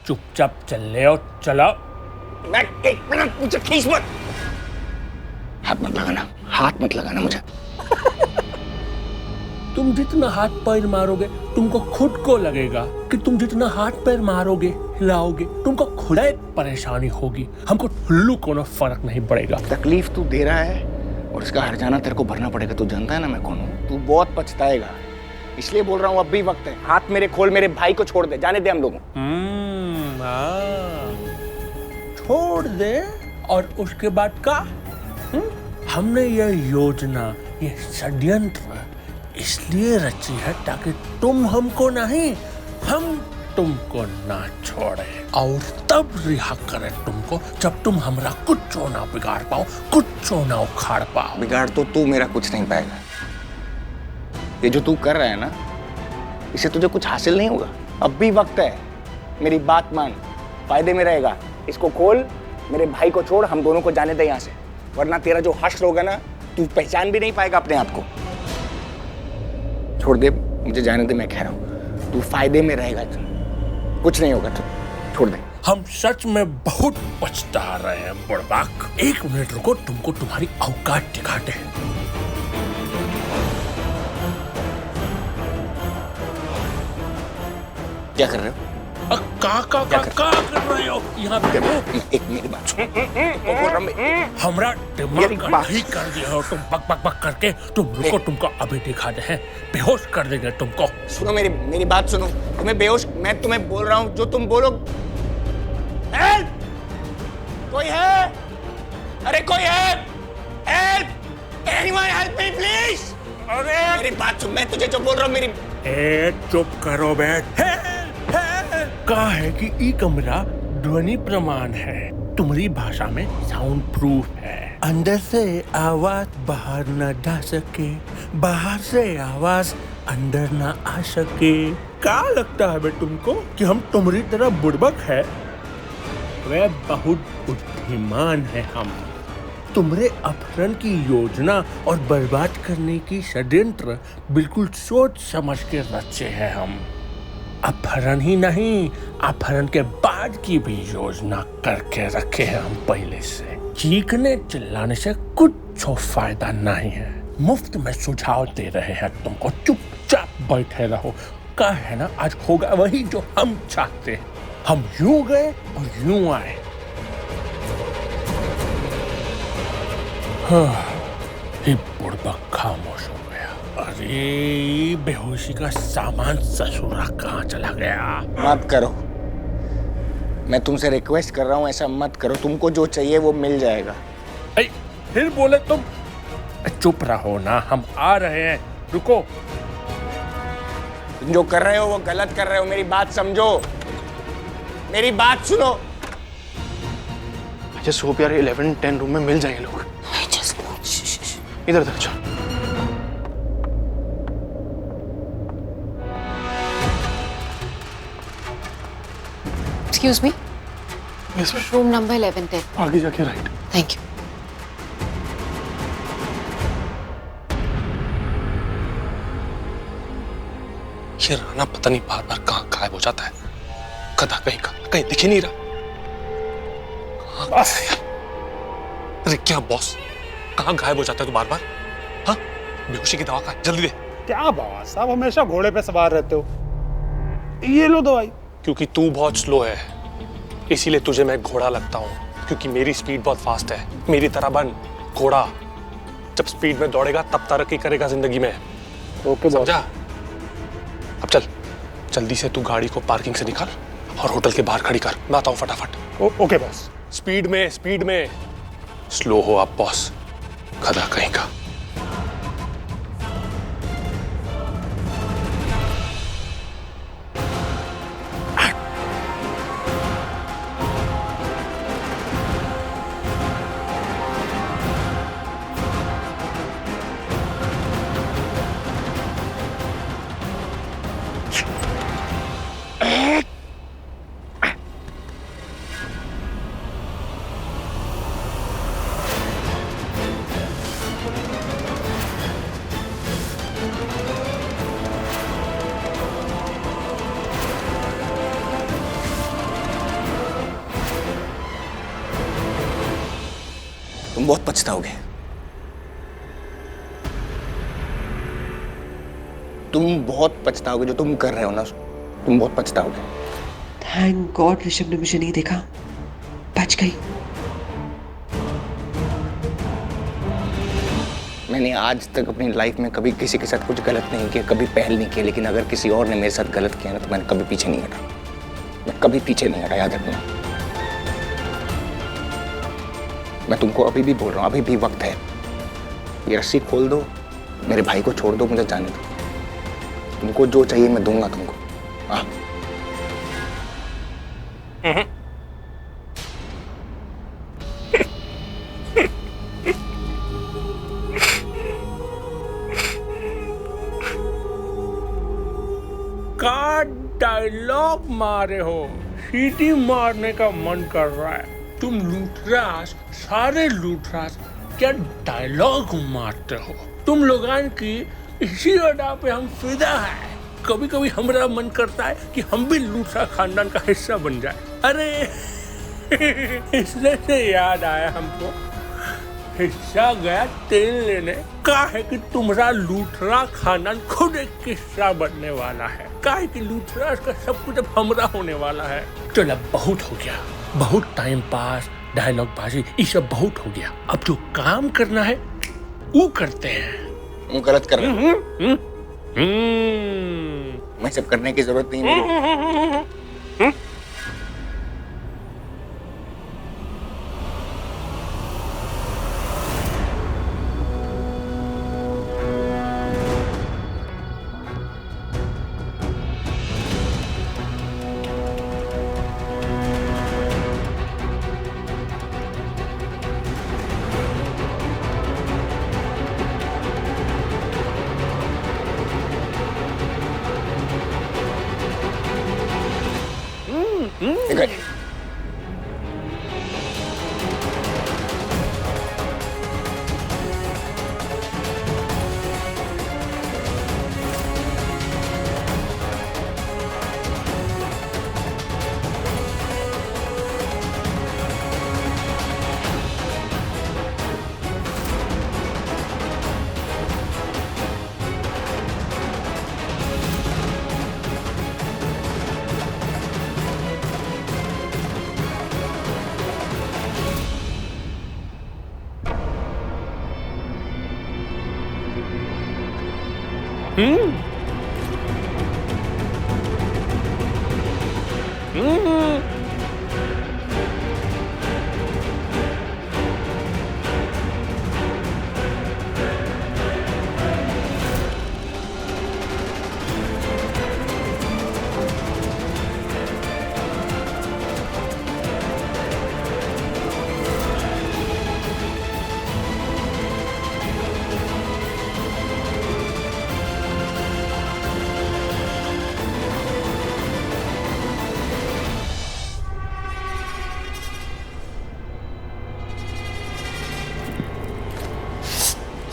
चुपचाप चल ले और चला। मैं 1 मिनट, मुझे खींच मत। हाथ मत लगाना मुझे। तुम जितना हाथ पैर मारोगे तुमको खुद को लगेगा कि तुम जितना हाथ पैर मारोगे हिलाओगे तुमको खुद एक परेशानी होगी। हमको ठुल्लू को ना फर्क नहीं पड़ेगा। तकलीफ तू दे रहा है और इसका हर्जाना तेरे को भरना पड़ेगा। तू जानता है ना मैं कौन हूँ। तू बहुत पछताएगा, इसलिए बोल रहा हूँ अब भी वक्त है। हाथ मेरे खोल, मेरे भाई को छोड़ दे, जाने दे हम लोगों। छोड़ दे और उसके बाद का? हमने ये योजना, ये षड्यंत्र इसलिए रची है ताकि तुम हमको नहीं, हम तुमको ना छोड़े और तब रिहा करे तुमको जब तुम हमरा कुछ ना बिगाड़ पाओ, कुछ ना उखाड़ पाओ। बिगाड़ तो तू मेरा कुछ नहीं पाएगा। ये जो तू कर रहा है ना, इससे तुझे कुछ हासिल नहीं होगा। अब भी वक्त है, मेरी बात मान, फायदे में रहेगा। इसको खोल, मेरे भाई को छोड़, हम दोनों को जाने दे यहाँ से, वरना तेरा जो हश्र होगा ना, तू पहचान भी नहीं पाएगा अपने आप को। छोड़ दे, मुझे जाने दे, मैं कह रहा हूँ। तू फायदे में रहेगा, कुछ नहीं होगा, तू छोड़ दे। हम सच में बहुत पछता रहे हैं बुड़बक। 1 मिनट रुको, तुमको तुम्हारी औकात दिखाते हैं। क्या कर रहे हो? का कर रहे हो? यहाँ पे एक मेरी बात सुन। हमरा दिमाग ही कर दिया हो तुम। बक करके तुम रुको, तुमको अभी दिखा दे हैं, बेहोश कर देंगे तुमको। सुनो, मेरी बात सुनो। तुम्हें बेहोश, मैं तुम्हें बोल रहा हूँ जो तुम बोलो। हेल्प! कोई है? अरे कोई है? Help! Anyone help me please! अरे मेरी बात सुन, मैं तुझे जो बोल रहा हूँ मेरी। चुप करो बैठ। कहा है कि ई कमरा ध्वनि प्रमाण है, तुम्हारी भाषा में साउंड प्रूफ है। अंदर से आवाज बाहर न जा सके, बाहर से आवाज अंदर न आ सके। क्या लगता है बे तुमको कि हम तुम्हारी तरह बुड़बक है? वे बहुत बुद्धिमान है हम। तुम्हारे अपहरण की योजना और बर्बाद करने की षड्यंत्र बिल्कुल सोच समझ के रचे हैं हम। अपहरण ही नहीं, अपहरण के बाद की भी योजना करके रखे हैं हम पहले से। चीखने चिल्लाने से कुछ फायदा नहीं है। मुफ्त में सुझाव दे रहे हैं तुमको, चुपचाप बैठे रहो। क्या है ना, आज होगा वही जो हम चाहते हैं। हम यूं गए और यूं आए। ये बुड़बक खामोश हो गया। अरे बेहोशी का सामान ससुरा कहाँ चला गया? मत करो, मैं तुमसे रिक्वेस्ट कर रहा हूँ, ऐसा मत करो। तुमको जो चाहिए वो मिल जाएगा। फिर बोले तुम? चुप रहो ना, हम आ रहे हैं, रुको। तुम जो कर रहे हो वो गलत कर रहे हो। मेरी बात समझो, मेरी बात सुनो। I just hope यार 11-10 रूम में मिल जाएंगे लोग। इधर चल। Excuse me? Yes, sir. Room number 1110. आगे जाके राइट। Thank you. ये राना पता नहीं बार बार कहाँ गायब हो जाता है। गधा कहीं का, कहीं दिख ही नहीं रहा। बस। अरे क्या बॉस, कहाँ गायब हो जाता है तू बार बार? हाँ, बेहोशी की दवा खा, जल्दी दे। क्या बात साहब, हमेशा घोड़े पे सवार रहते हो। ये लो दवाई। क्योंकि तू बहुत स्लो है, इसीलिए तुझे मैं घोड़ा लगता हूँ। क्योंकि मेरी स्पीड बहुत फास्ट है। मेरी तरह बन घोड़ा। जब स्पीड में दौड़ेगा तब तरक्की करेगा जिंदगी में। ओके समझा? अब चल, जल्दी से तू गाड़ी को पार्किंग से निकाल और होटल के बाहर खड़ी कर। मैं आता हूँ फटाफट। Okay boss. स्पीड में। स्लो हो आप बॉस, गधा कहीं का। तुम बहुत पछताओगे। तुम बहुत पछताओगे जो तुम कर रहे हो ना, तुम बहुत पछताओगे। थैंक गॉड ऋषभ ने मुझे नहीं देखा, बच गई। मैंने आज तक अपनी लाइफ में कभी किसी के साथ कुछ गलत नहीं किया, कभी पहल नहीं की, लेकिन अगर किसी और ने मेरे साथ गलत किया ना तो मैंने कभी पीछे नहीं हटा। मैं कभी पीछे नहीं हटा, याद रखना। मैं तुमको अभी भी बोल रहा हूं, अभी भी वक्त है। ये रस्सी खोल दो, मेरे भाई को छोड़ दो, मुझे जाने दो। तुमको जो चाहिए मैं दूंगा तुमको। हाँ। का डायलॉग मारे हो, सीटी मारने का मन कर रहा है। तुम लूटराज, सारे लूटराज क्या डायलॉग मारते हो? तुम लोगों की इसी अदा पे हम फिदा है। कभी कभी हमारा मन करता है कि हम भी लूटरा खानदान का हिस्सा बन जाए। अरे इसलिए से याद आया हमको, हिस्सा गया तेल लेने का है कि तुम्हारा लूटरा खानदान खुद एक किस्सा बनने वाला है। का है कि लूटरा का सब कुछ अब हमरा होने वाला है। चल अब बहुत हो गया, बहुत टाइम पास, डायलॉग बाजी, ये सब बहुत हो गया। अब जो काम करना है वो करते हैं। तुम गलत कर रहे हो। मैं सब करने की जरूरत नहीं मेरी।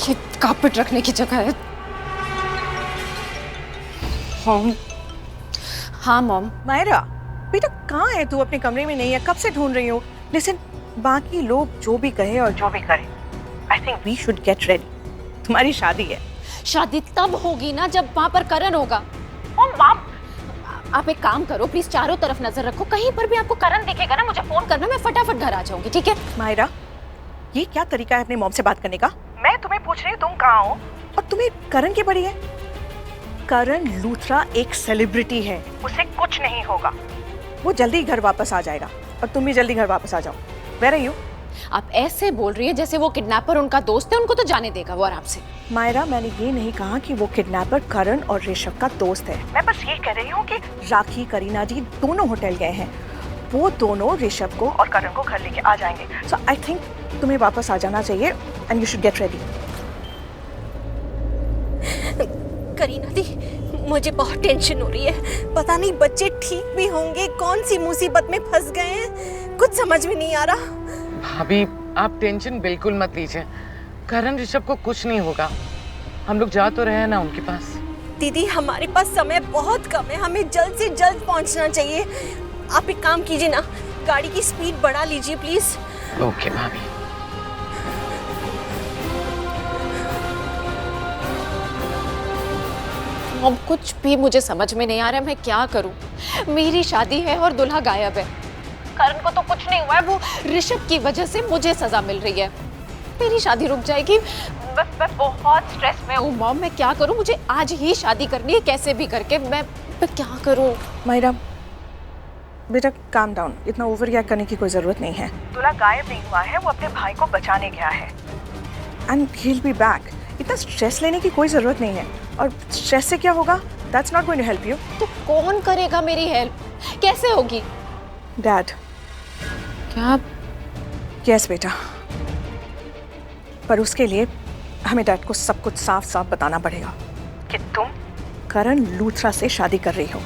ये कारपेट रखने की जगह है। हाँ मॉम। मायरा बेटा कहाँ है तू? अपने कमरे में नहीं है, कब से ढूंढ रही हूँ। लिसन, बाकी लोग जो भी कहे और जो भी करे, I think we should get ready. तुम्हारी शादी है। शादी तब होगी ना जब वहाँ पर करण होगा। आप एक काम करो प्लीज, चारों तरफ नजर रखो, कहीं पर भी आपको करण दिखेगा ना मुझे फोन करना, मैं फटाफट घर आ जाऊंगी, ठीक है? मायरा ये क्या तरीका है अपने मॉम से बात करने का? मैं तुम्हें पूछ रही हूँ तुम कहाँ हो और तुम्हें करण की पड़ी है। करण लूथरा एक सेलिब्रिटी है, उसे कुछ नहीं होगा। वो जल्दी घर वापस आ जाएगा और तुम भी जल्दी घर वापस आ जाओ। Where are you? आप ऐसे बोल रही है जैसे वो किडनैपर उनका दोस्त है, उनको तो जाने देगा वो आराम से। मायरा मैंने ये नहीं कहा कि वो किडनैपर करण और ऋषभ का दोस्त है। मैं बस ये कह रही हूँ कि राखी करीना जी दोनों होटल गए हैं, वो दोनों ऋषभ को और करण को घर लेके आ जाएंगे। सो आई थिंक तुम्हें वापस आ जाना चाहिए and you should get ready. Kareena दी मुझे बहुत टेंशन हो रही है, पता नहीं बच्चे ठीक भी होंगे, कौन सी मुसीबत में फंस गए हैं, कुछ समझ में नहीं आ रहा। भाभी आप टेंशन बिल्कुल मत लीजिए, करण ऋषभ को कुछ नहीं होगा। हम लोग जा तो रहे हैं ना उनके पास। दीदी हमारे पास समय बहुत कम है, हमें जल्द से जल्द पहुंचना चाहिए। आप एक काम कीजिए ना, गाड़ी की स्पीड बढ़ा लीजिए प्लीज। ओके भाभी। मॉम कुछ भी मुझे समझ में नहीं आ रहा, मैं क्या करूं? मेरी शादी है और दूल्हा गायब है। करण को तो कुछ नहीं हुआ है, वो ऋषभ की वजह से मुझे सजा मिल रही है। मेरी शादी रुक जाएगी। मैं बहुत स्ट्रेस में हूँ मॉम, मैं क्या करूं? मुझे आज ही शादी करनी है कैसे भी करके। मैं क्या करूं? मायरा बेटा काम डाउन, इतना ओवर रिएक्ट करने की कोई जरूरत नहीं है। दूल्हा गायब नहीं हुआ है, वो अपने भाई को बचाने गया है and he will be back. इतना स्ट्रेस लेने की कोई जरूरत नहीं है, और स्ट्रेस से क्या होगा? That's not going to help you. तो कौन करेगा मेरी हेल्प? कैसे होगी? डैड। क्या? यस बेटा, पर उसके लिए हमें डैड को सब कुछ साफ साफ बताना पड़ेगा कि तुम करण लूथरा से शादी कर रही हो।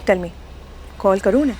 टेल मी, कॉल करूँ उन्हें?